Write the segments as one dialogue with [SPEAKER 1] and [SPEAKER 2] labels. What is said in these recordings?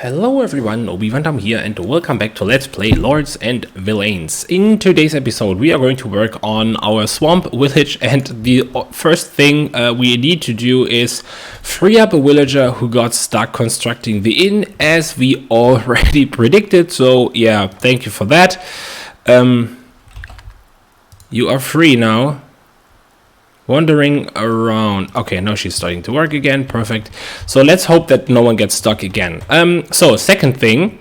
[SPEAKER 1] Hello everyone, ObiVanDamme here and welcome back to Let's Play Lords and Villeins. In today's episode we are going to work on our swamp village, and the first thing we need to do is free up a villager who got stuck constructing the inn, as we already predicted. So yeah, thank you for that. You are free now. Wandering around. Okay, now she's starting to work again. Perfect. So let's hope that no one gets stuck again. So second thing,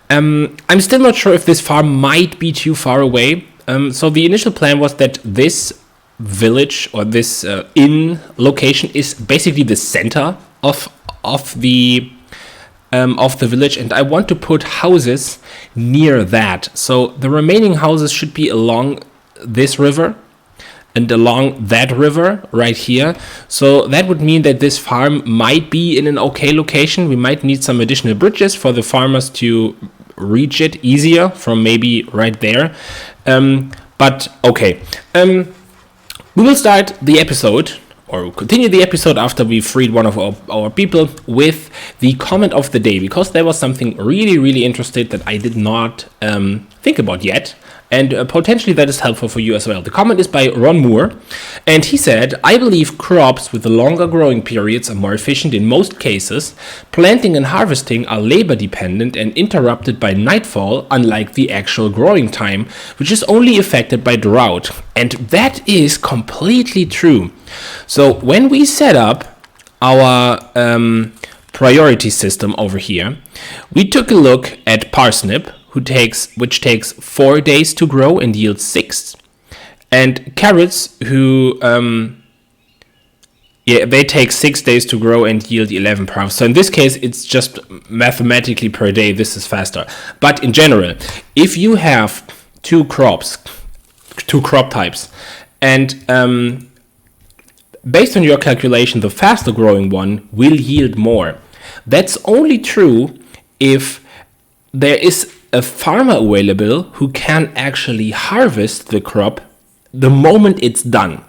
[SPEAKER 1] I'm still not sure if this farm might be too far away. So the initial plan was that this village or this inn location is basically the center of the village, and I want to put houses near that. So the remaining houses should be along this river and along that river right here. So that would mean that this farm might be in an okay location. We might need some additional bridges for the farmers to reach it easier from maybe right there. But okay. We will start the episode, or continue the episode after we freed one of our people, with the comment of the day, because there was something really interesting that I did not think about yet. And potentially that is helpful for you as well. The comment is by Ron Moore, and he said, I believe crops with the longer growing periods are more efficient in most cases. Planting and harvesting are labor dependent and interrupted by nightfall, unlike the actual growing time, which is only affected by drought. And that is completely true. So when we set up our priority system over here, we took a look at parsnip, which takes 4 days to grow and yields 6, and carrots, who they take 6 days to grow and yield 11 per house. So in this case, it's just mathematically per day. This is faster. But in general, if you have two crop types, and based on your calculation, the faster growing one will yield more. That's only true if there is a farmer available who can actually harvest the crop the moment it's done.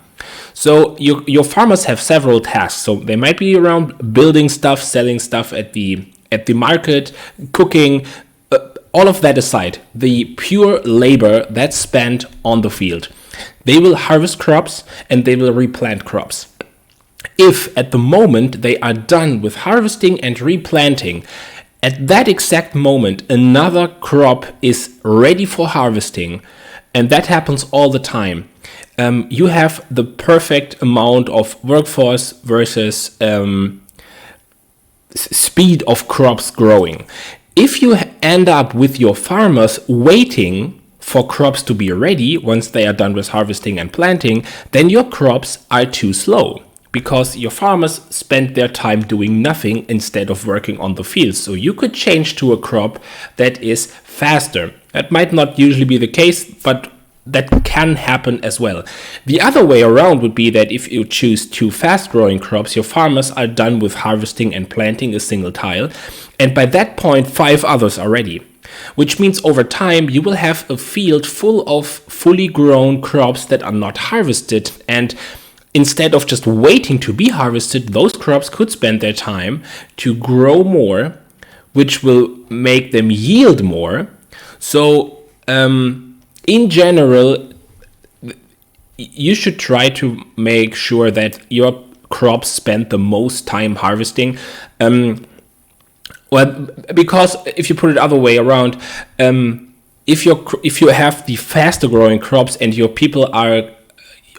[SPEAKER 1] So your farmers have several tasks. So they might be around building stuff, selling stuff at the market, cooking, all of that aside, the pure labor that's spent on the field. They will harvest crops and they will replant crops. If at the moment they are done with harvesting and replanting, at that exact moment, another crop is ready for harvesting, and that happens all the time. You have the perfect amount of workforce versus speed of crops growing. If you end up with your farmers waiting for crops to be ready once they are done with harvesting and planting, then your crops are too slow, because your farmers spend their time doing nothing instead of working on the fields. So you could change to a crop that is faster. That might not usually be the case, but that can happen as well. The other way around would be that if you choose two fast growing crops, your farmers are done with harvesting and planting a single tile, and by that point 5 others are ready. Which means over time you will have a field full of fully grown crops that are not harvested, and instead of just waiting to be harvested, those crops could spend their time to grow more, which will make them yield more. So in general, you should try to make sure that your crops spend the most time harvesting. Well, because if you put it other way around, if you have the faster growing crops and your people are,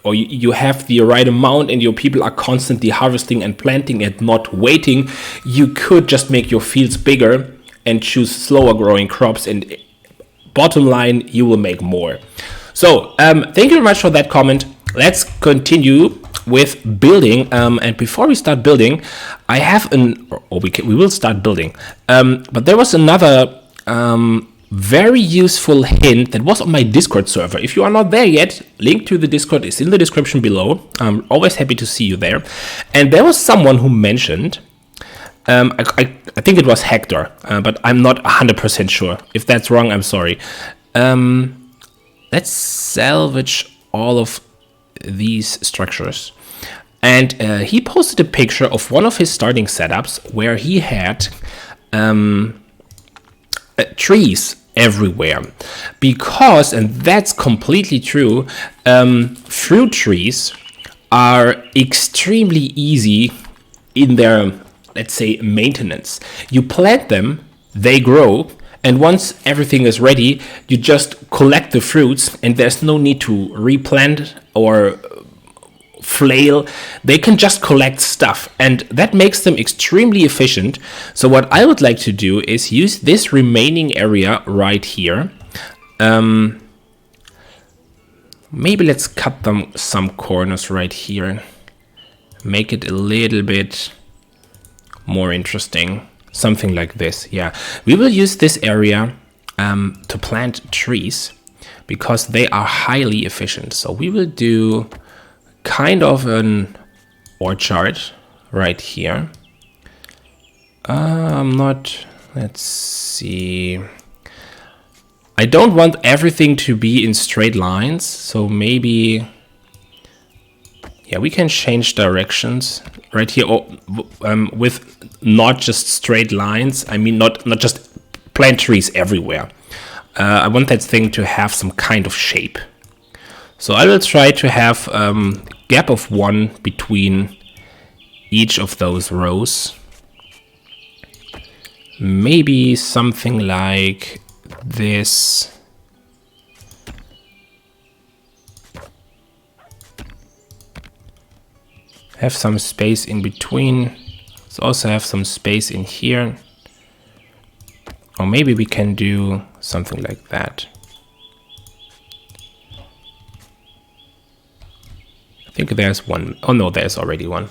[SPEAKER 1] or you have the right amount and your people are constantly harvesting and planting and not waiting, you could just make your fields bigger and choose slower growing crops, and bottom line, you will make more. So thank you very much for that comment. Let's continue with building, and before we start building, I have we will start building, but there was another very useful hint that was on my Discord server. If you are not there yet, link to the Discord is in the description below. I'm always happy to see you there. And there was someone who mentioned, I think it was Hector, but I'm not 100% sure. If that's wrong, I'm sorry. Let's salvage all of these structures. And he posted a picture of one of his starting setups where he had trees everywhere, because, and that's completely true, fruit trees are extremely easy in their, let's say, maintenance. You plant them, they grow, and once everything is ready, you just collect the fruits, and there's no need to replant or flail. They can just collect stuff, and that makes them extremely efficient. So what I would like to do is use this remaining area right here. Maybe let's cut them some corners right here, make it a little bit more interesting, something like this. Yeah, we will use this area to plant trees because they are highly efficient. So we will do kind of an orchard right here. Let's see. I don't want everything to be in straight lines, so maybe, yeah, we can change directions right here, with not just straight lines. I mean, not just plant trees everywhere. I want that thing to have some kind of shape. So I will try to have gap of 1 between each of those rows. Maybe something like this. Have some space in between. Let's also have some space in here. Or maybe we can do something like that. I think there's one. Oh no, there's already one.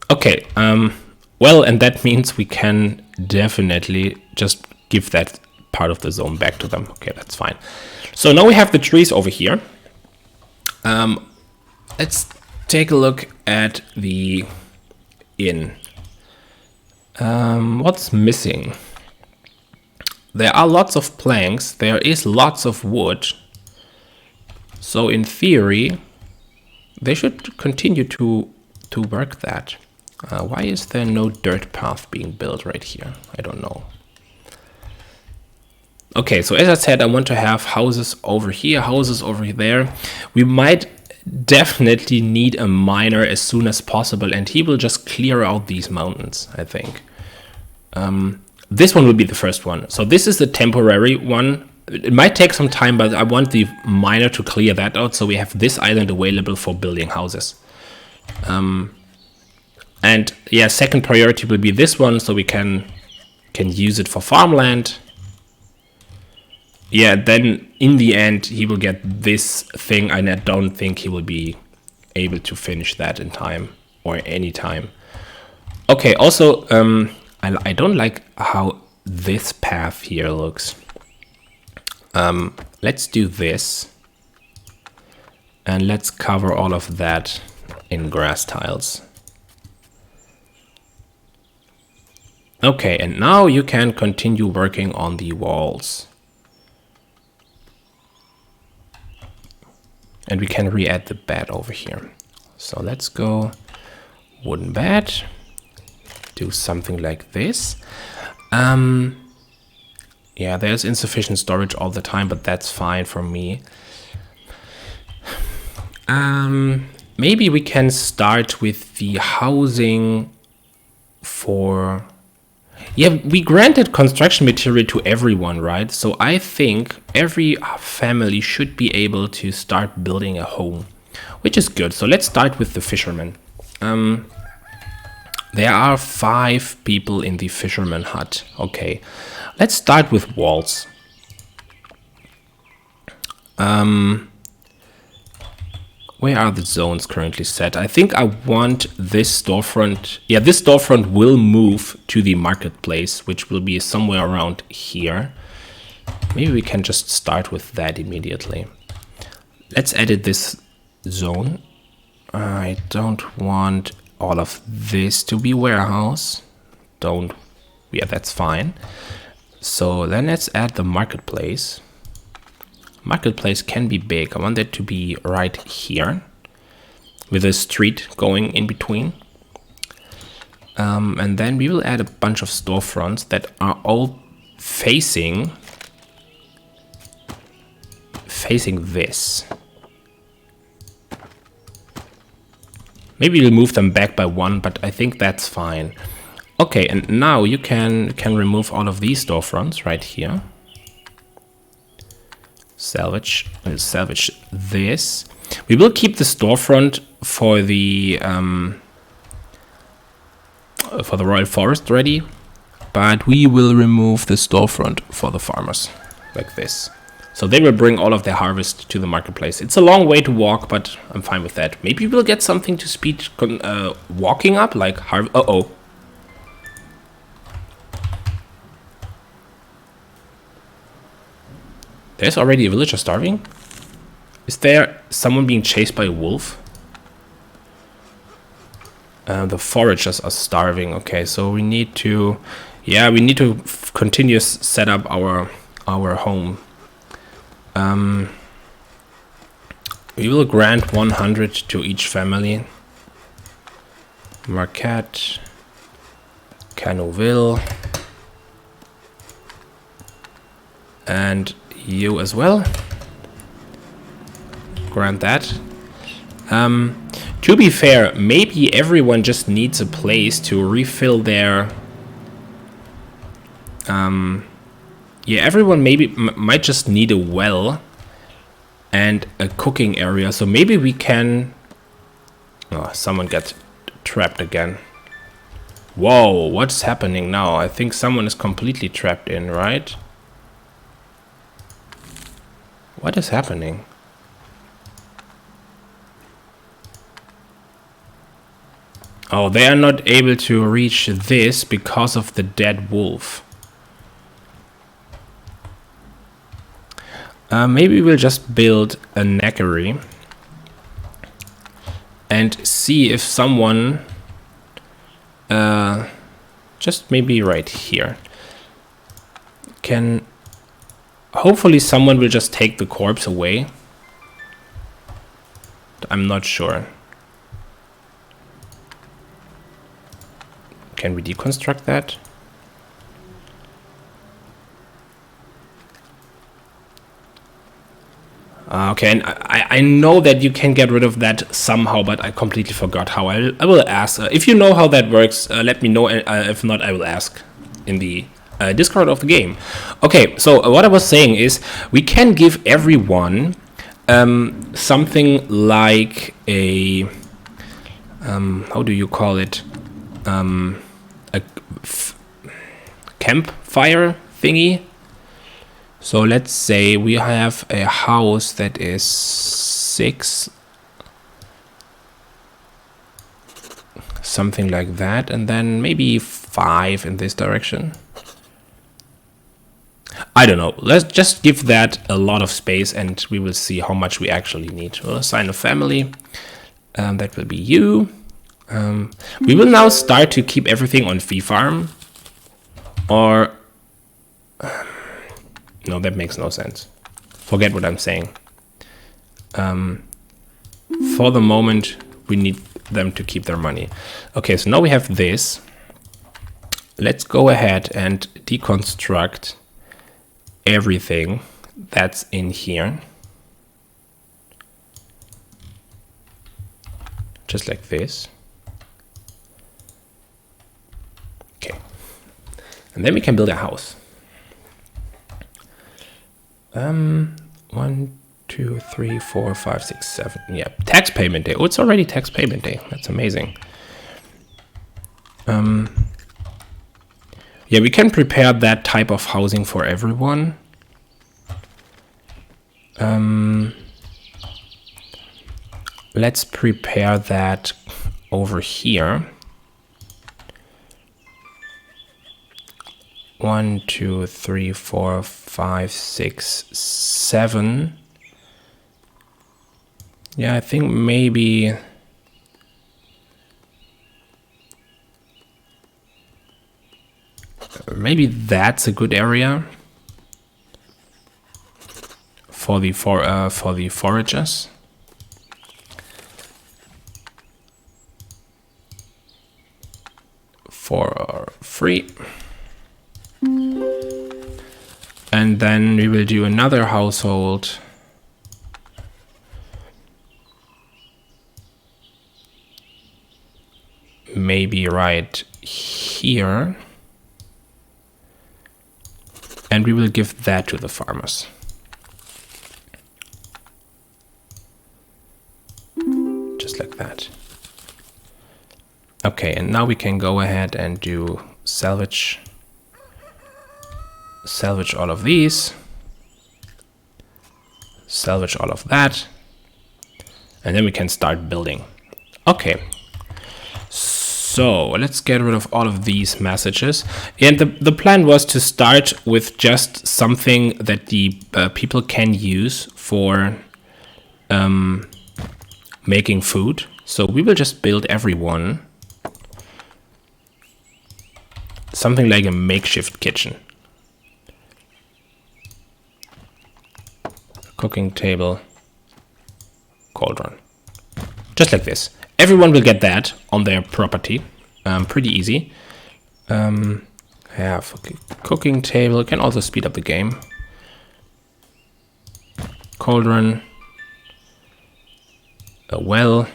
[SPEAKER 1] Okay, well, and that means we can definitely just give that part of the zone back to them. Okay, that's fine. So now we have the trees over here. Let's take a look at the inn. What's missing? There are lots of planks. There is lots of wood. So in theory, they should continue to work that. Why is there no dirt path being built right here? I don't know. Okay, so as I said, I want to have houses over here, houses over there. We might definitely need a miner as soon as possible, and he will just clear out these mountains, I think. This one will be the first one. So this is the temporary one. It might take some time, but I want the miner to clear that out so we have this island available for building houses. And yeah, second priority will be this one, so we can use it for farmland. Yeah, then in the end he will get this thing, and I don't think he will be able to finish that in time or any time. Okay, also I don't like how this path here looks. Let's do this, and let's cover all of that in grass tiles. Okay, and now you can continue working on the walls. And we can re-add the bed over here. So let's go wooden bed. Do something like this. Yeah, there's insufficient storage all the time, but that's fine for me. Maybe we can start with the housing for... Yeah, we granted construction material to everyone, right? So I think every family should be able to start building a home, which is good. So let's start with the fishermen. There are 5 people in the fisherman hut. Okay, let's start with walls. Where are the zones currently set? I think I want this storefront. Yeah, this storefront will move to the marketplace, which will be somewhere around here. Maybe we can just start with that immediately. Let's edit this zone. I don't want all of this to be warehouse. Yeah, that's fine. So then let's add the marketplace. Marketplace can be big. I want it to be right here with a street going in between. And then we will add a bunch of storefronts that are all facing this. Maybe we'll move them back by 1, but I think that's fine. Okay, and now you can remove all of these storefronts right here. Salvage. We'll salvage this. We will keep the storefront for the Royal Forest ready, but we will remove the storefront for the farmers, like this. So they will bring all of their harvest to the marketplace. It's a long way to walk, but I'm fine with that. Maybe we'll get something to speed walking up, like harvest. Uh-oh. There's already a villager starving? Is there someone being chased by a wolf? The foragers are starving. Okay, so we need to... Yeah, we need to continue set up our home. We will grant 100 to each family. Marquette. Canoville. And you as well. Grant that. To be fair, maybe everyone just needs a place to refill their... yeah, everyone maybe might just need a well and a cooking area. So maybe we can... Oh, someone got trapped again. Whoa, what's happening now? I think someone is completely trapped in, right? What is happening? Oh, they are not able to reach this because of the dead wolf. Maybe we'll just build a knackery and see if someone, just maybe right here, can... Hopefully someone will just take the corpse away. I'm not sure. Can we deconstruct that? Okay, and I know that you can get rid of that somehow, but I completely forgot how. I will ask. If you know how that works, let me know. If not, I will ask in the Discord of the game. Okay, so what I was saying is we can give everyone something like a... how do you call it? A campfire thingy. So let's say we have a house that is 6, something like that, and then maybe 5 in this direction. I don't know. Let's just give that a lot of space and we will see how much we actually need. We'll assign a family. That will be you. We will now start to keep everything on Fee Farm. Or... no, that makes no sense. Forget what I'm saying. For the moment, we need them to keep their money. Okay, so now we have this. Let's go ahead and deconstruct everything that's in here. Just like this. Okay. And then we can build a house. 1, 2, 3, 4, 5, 6, 7. Yeah, tax payment day. Oh, it's already tax payment day. That's amazing. Yeah, we can prepare that type of housing for everyone. Let's prepare that over here. 1, 2, 3, 4, 5, 6, 7. Yeah, I think maybe... maybe that's a good area for the foragers. For free. And then we will do another household. Maybe right here. And we will give that to the farmers. Just like that. Okay, and now we can go ahead and do salvage. Salvage all of these. Salvage all of that. And then we can start building. Okay. So let's get rid of all of these messages. And the plan was to start with just something that the people can use for making food. So we will just build everyone something like a makeshift kitchen. Cooking table, cauldron. Just like this. Everyone will get that on their property. Pretty easy. Have a cooking table. Can also speed up the game. Cauldron. A well.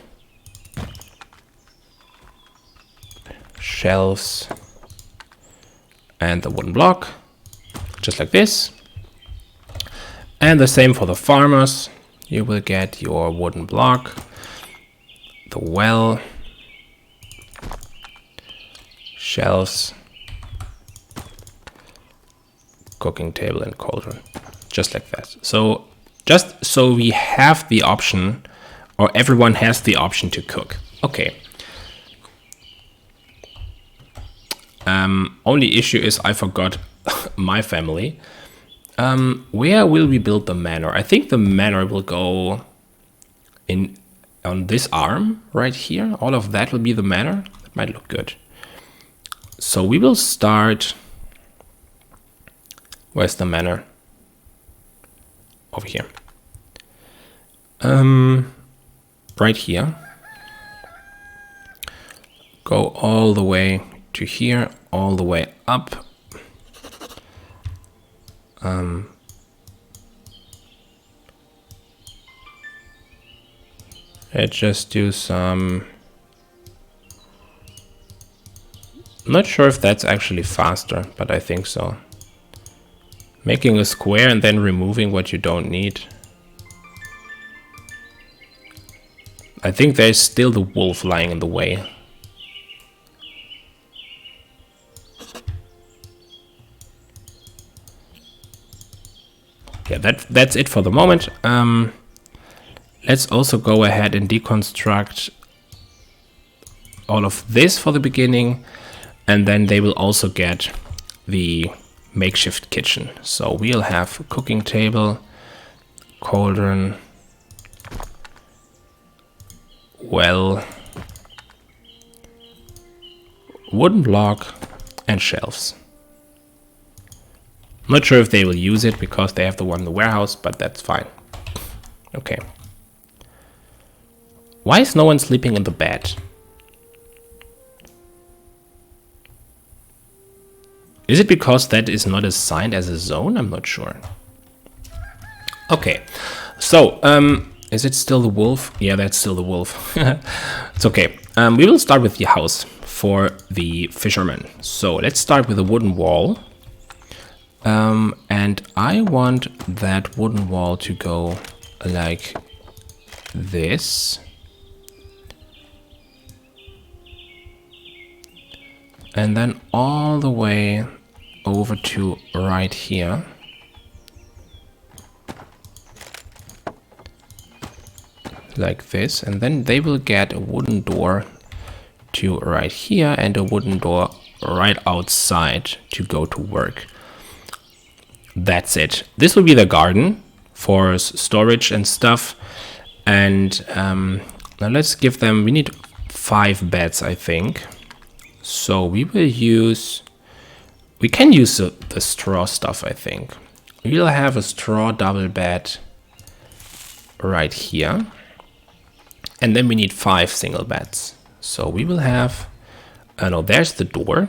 [SPEAKER 1] Shelves. And the wooden block. Just like this. And the same for the farmers. You will get your wooden block, the well, shelves, cooking table, and cauldron. Just like that. So just so we have the option, or everyone has the option to cook. Okay. Only issue is I forgot my family. Where will we build the manor? I think the manor will go in on this arm right here. All of that will be the manor. That might look good. So we will start. Where's the manor? Over here. Right here. Go all the way to here, all the way up. Let's just do some. Not sure if that's actually faster, but I think so. Making a square and then removing what you don't need. I think there's still the wolf lying in the way. Yeah, that's it for the moment. Let's also go ahead and deconstruct all of this for the beginning, and then they will also get the makeshift kitchen. So we'll have a cooking table, cauldron, well, wooden block, and shelves. Not sure if they will use it because they have the one in the warehouse, but that's fine. Okay. Why is no one sleeping in the bed? Is it because that is not assigned as a zone? I'm not sure. Okay. So, is it still the wolf? Yeah, that's still the wolf. It's okay. We will start with the house for the fisherman. So let's start with a wooden wall. And I want that wooden wall to go like this. And then all the way over to right here. Like this. And then they will get a wooden door to right here and a wooden door right outside to go to work. That's it. This will be the garden for storage and stuff. And now let's give them, we need 5 beds, I think. So we will use, we can use the straw stuff, I think. We'll have a straw double bed right here. And then we need 5 single beds. So we will have, no, there's the door.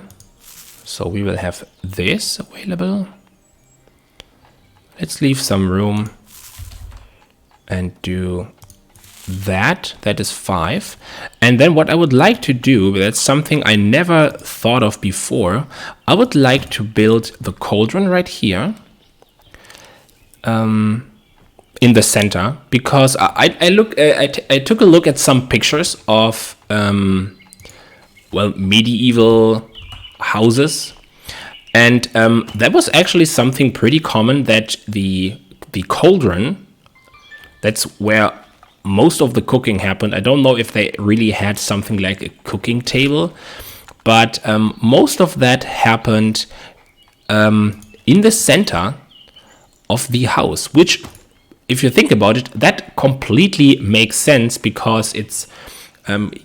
[SPEAKER 1] So we will have this available. Let's leave some room and do that. That is 5. And then what I would like to do, that's something I never thought of before. I would like to build the cauldron right here. In the center, because I took a look at some pictures of well, medieval houses, and that was actually something pretty common, that the cauldron, that's where most of the cooking happened. I don't know if they really had something like a cooking table, but most of that happened in the center of the house, which, if you think about it, that completely makes sense, because it's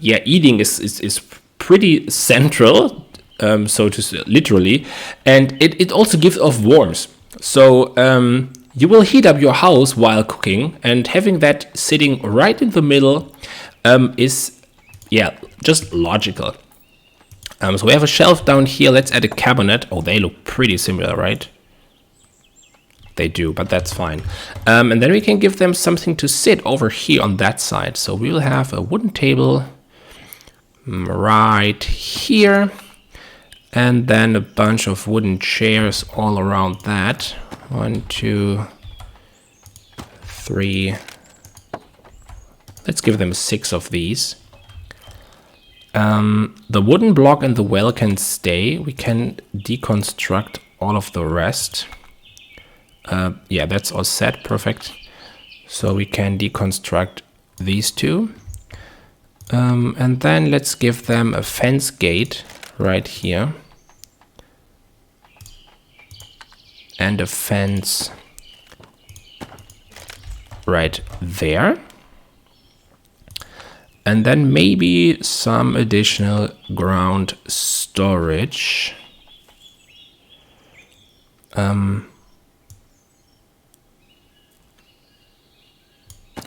[SPEAKER 1] yeah, eating is pretty central, so to say, literally, and it also gives off warmth. So you will heat up your house while cooking, and having that sitting right in the middle is, yeah, just logical. So we have a shelf down here. Let's add a cabinet. Oh, they look pretty similar, right? They do, but that's fine. And then we can give them something to sit over here on that side. So we will have a wooden table right here, and then a bunch of wooden chairs all around that. 1, 2, 3. Let's give them 6 of these. The wooden block and the well can stay. We can deconstruct all of the rest. Yeah, that's all set. Perfect. So we can deconstruct these two. And then let's give them a fence gate right here. And a fence right there. And then maybe some additional ground storage.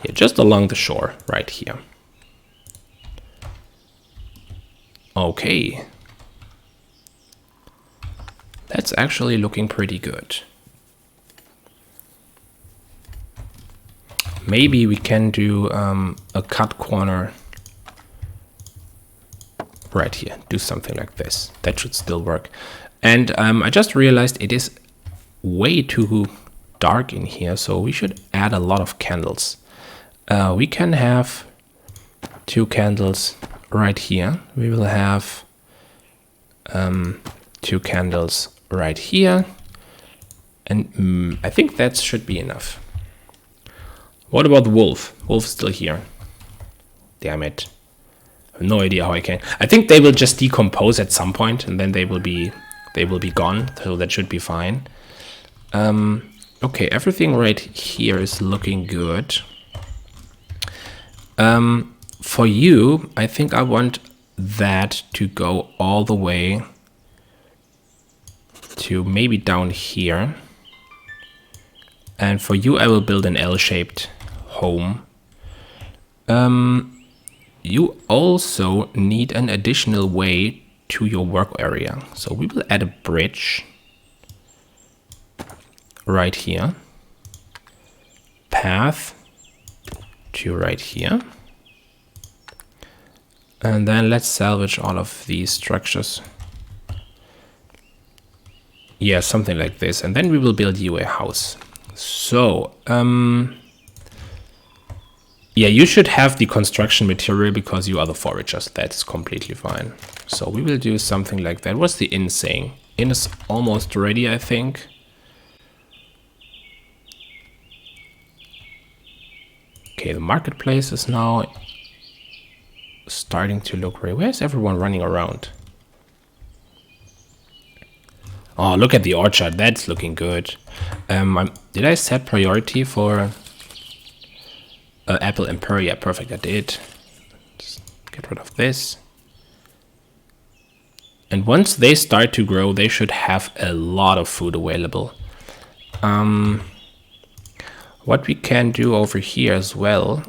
[SPEAKER 1] Yeah, just along the shore right here. Okay. That's actually looking pretty good. Maybe we can do a cut corner right here. Do something like this. That should still work. And I just realized it is way too dark in here, so we should add a lot of candles. We can have 2 candles right here. We will have 2 candles right here. And I think that should be enough. What about the wolf? Wolf's still here. Damn it. I have no idea how I can. I think they will just decompose at some point, and then they will be gone. So that should be fine. Okay, everything right here is looking good. For you, I think I want that to go all the way to maybe down here. And for you, I will build an L-shaped home. You also need an additional way to your work area. So we will add a bridge right here. Path to right here. And then let's salvage all of these structures. Yeah, something like this. And then we will build you a house. So, yeah, you should have the construction material because you are the foragers. That's completely fine. So we will do something like that. What's the inn saying? Inn is almost ready, I think. Okay, the marketplace is now starting to look ready. Where's everyone running around? Oh, look at the orchard. That's looking good. Did I set priority for apple and pear? Yeah, perfect. I did. Just get rid of this. And once they start to grow, they should have a lot of food available. What we can do over here as well,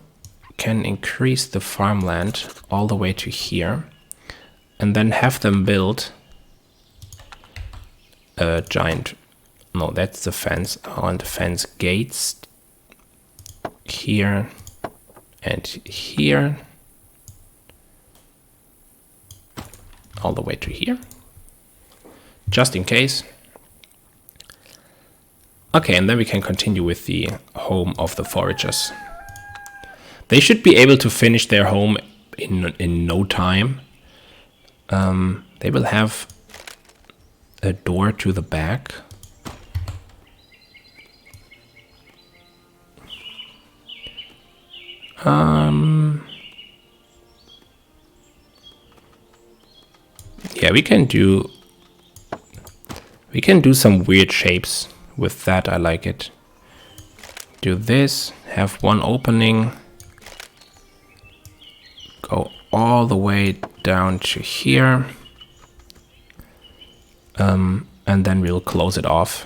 [SPEAKER 1] can increase the farmland all the way to here, and then have them build a giant No, that's the fence. Oh, and the fence gates here and here. All the way to here. Just in case. Okay, and then we can continue with the home of the foragers. They should be able to finish their home in no time. They will have a door to the back. Yeah, we can do some weird shapes with that. I like it. Do this, have one opening, go all the way down to here, and then we'll close it off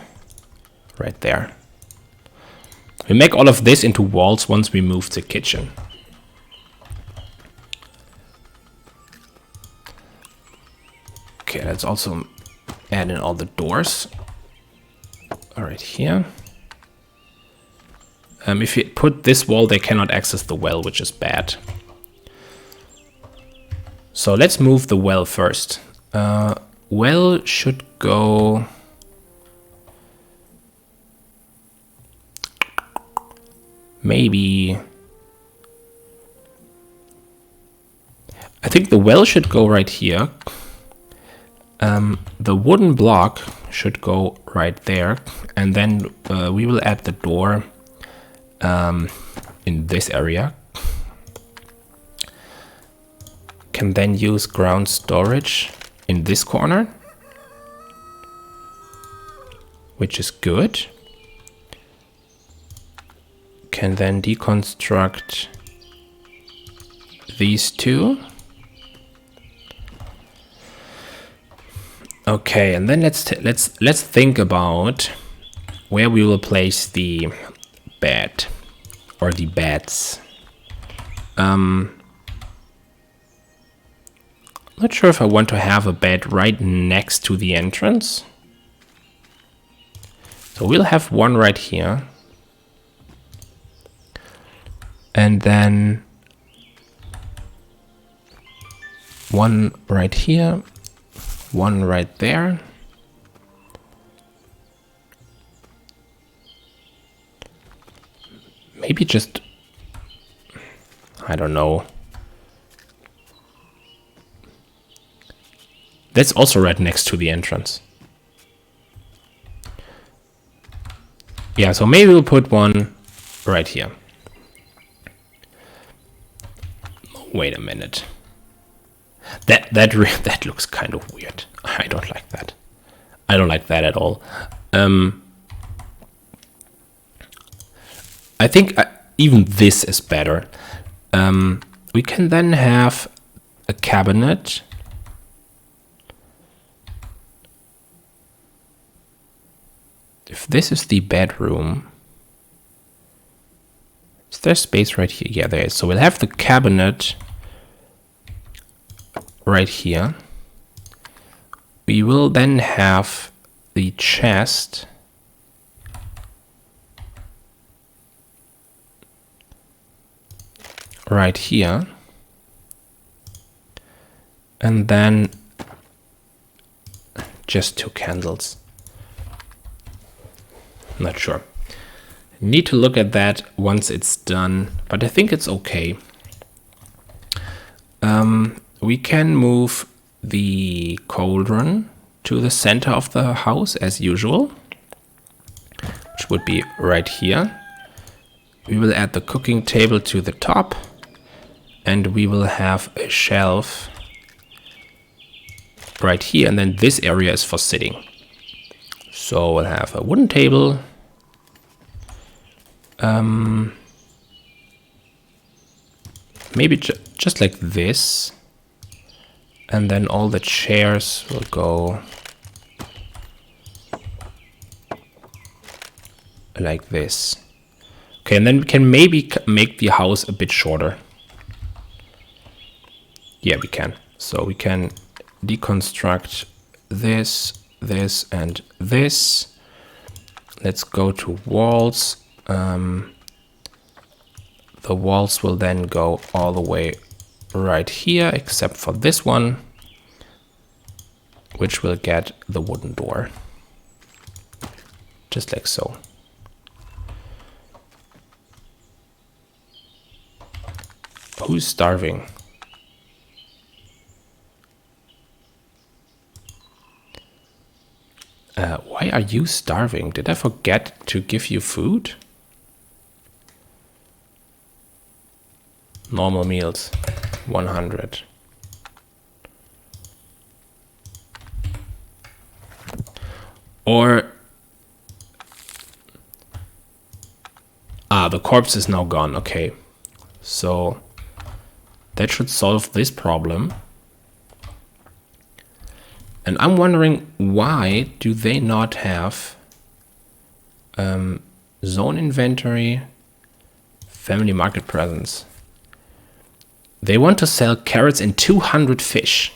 [SPEAKER 1] right there. We make all of this into walls once we move the kitchen. Okay, let's also add in all the doors. All right, here. If you put this wall, they cannot access the well, which is bad. So let's move the well first. Well should go... Maybe... I think the well should go right here. The wooden block should go right there, and then we will add the door in this area. Can then use ground storage in this corner, which is good. Can then deconstruct these two. Okay, and then let's think about where we will place the bed or the beds. Not sure if I want to have a bed right next to the entrance. So we'll have one right here. And then one right here. One right there. Maybe just, I don't know. That's also right next to the entrance. Yeah, so maybe we'll put one right here. Wait a minute. That looks kind of weird. I don't like that. I don't like that at all. I think even this is better. We can then have a cabinet. If this is the bedroom, is there space right here? Yeah, there is. So we'll have the cabinet right here. We will then have the chest right here, and then just 2 candles. Not sure. Need to look at that once it's done, but I think it's okay. We can move the cauldron to the center of the house as usual, which would be right here. We will add the cooking table to the top, and we will have a shelf right here, and then this area is for sitting. So we'll have a wooden table. Maybe just like this. And then all the chairs will go like this. Okay, and then we can maybe make the house a bit shorter. Yeah, we can. So we can deconstruct this, this, and this. let's go to walls. The walls will then go all the way right here, except for this one, which will get the wooden door. Just like so. Who's starving? Why are you starving? Did I forget to give you food? Normal meals, 100. Or... the corpse is now gone, okay. So, that should solve this problem. And I'm wondering, why do they not have zone inventory, family market presence? They want to sell carrots and 200 fish.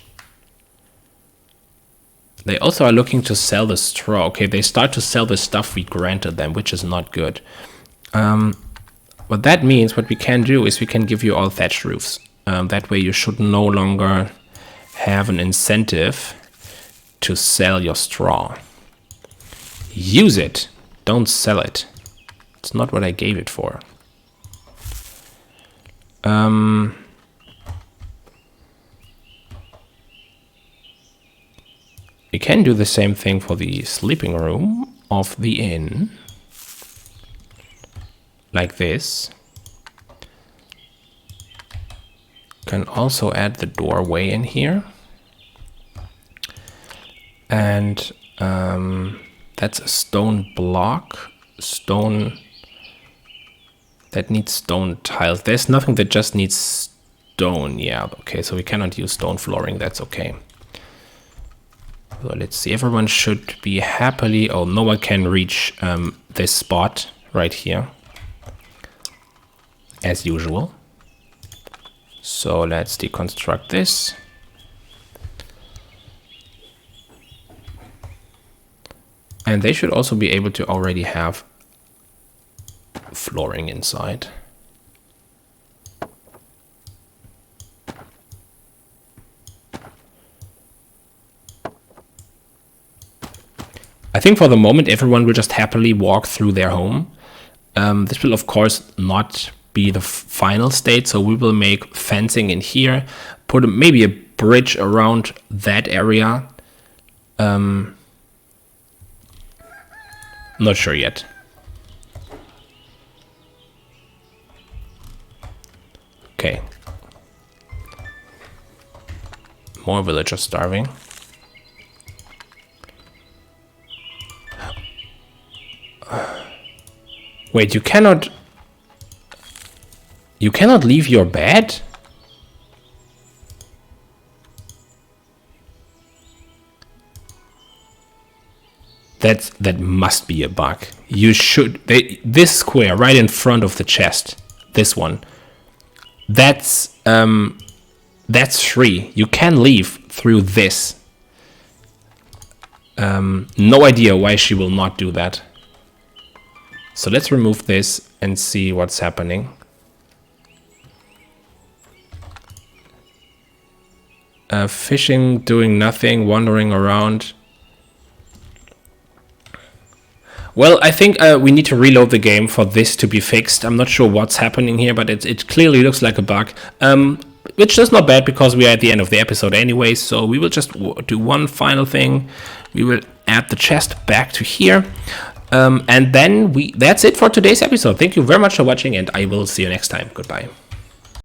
[SPEAKER 1] They also are looking to sell the straw. Okay, they start to sell the stuff we granted them, which is not good. What that means, what we can do is we can give you all thatched roofs. That way you should no longer have an incentive to sell your straw. Use it, don't sell it. It's not what I gave it for. We can do the same thing for the sleeping room of the inn. Like this. Can also add the doorway in here. And that's a stone block. Stone that needs stone tiles. There's nothing that just needs stone. Yeah, okay, so we cannot use stone flooring. That's okay. So let's see. Everyone should be happily... Oh, no one can reach this spot right here. As usual. So let's deconstruct this. And they should also be able to already have flooring inside. I think for the moment everyone will just happily walk through their home. This will of course not be the final state, so we will make fencing in here, put maybe a bridge around that area. Not sure yet. Okay. More villagers starving. Wait, you cannot leave your bed? That must be a bug. You should... this square right in front of the chest, this one, that's free. You can leave through this. No idea why she will not do that. So let's remove this and see what's happening. Fishing, doing nothing, wandering around. Well, I think we need to reload the game for this to be fixed. I'm not sure what's happening here, but it clearly looks like a bug. Which is not bad because we are at the end of the episode anyway. So we will just do one final thing. We will add the chest back to here. And then that's it for today's episode. Thank you very much for watching, and I will see you next time. Goodbye.